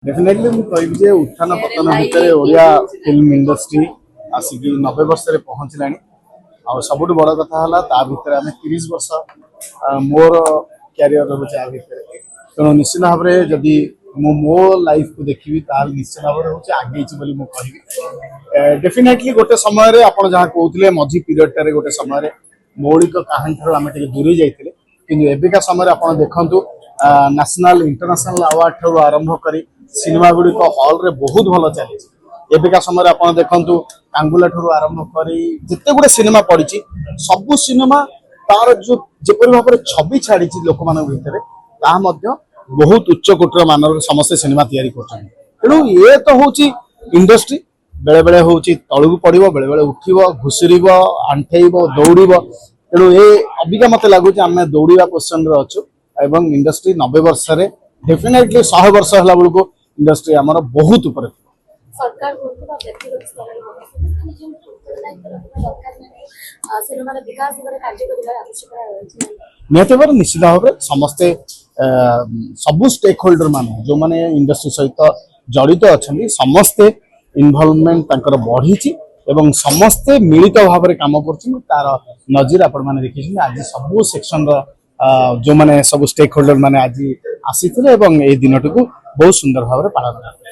definitely मुझे कहबी जे उत्थान पतन भितर ओडिया फिल्म इंडस्ट्री आसिक 90 वर्ष रे पहुंचलानी आ सबुठ बड़ कथा है ता भितर आम 30 वर्ष मोर क्यारियर रोचे आ भितर तेणु निश्चित भाव में जदि मो लाइफ को देखी ताल निश्चित भाव में आगे कह डेफिनेटली गोटे समय आप जहाँ कहते मझी पीरियड टारे गोटे समय मौलिक कहानी ठार आम दूरी जाते कि एबिका समय आप देखु नेशनल इंटरनेशनल अवार्ड ठार आरंभ कर सिनेमा गुड़िक हल रे बहुत भल चली एबिका समय आप देखु कांगुला ठार आरंभ कर जिते गुड़े सिनेमा पड़ी सबू सिनेमा तार जो जपरी भाव में छवि छाड़ी लोक मान भितर बहुत उच्च कोटर मानर समस्त सिनेमा तैयारी कर तेणु ये तो हूँ इंडस्ट्री बेले बेले हूँ तलू पड़ो बेले बेले उठब घुसुर आंठेब दौड़ तेणु ये अबिका मत लगुच आम दौड़ा पोजिशन अच्छु एवं इंडस्ट्री 90 वर्ष डेफिनेटली 100 वर्ष है बेलू इंडस्ट्री आमर बहुत ऊपर निहत भाव निश्चित भाव में समस्ते सबू स्टेक होल्डर मान जो मैंने इंडस्ट्री सहित जड़ित अच्छा समस्ते इनवॉल्वमेंट बढ़ी एवं समस्ते मिलित भाव में काम कर नजर आपण देखिए आज सबू सेक्शन जो मैंने सब स्टेक होल्डर मैंने आज आसी दिन टी बहुत सुंदर भाव में पालन कर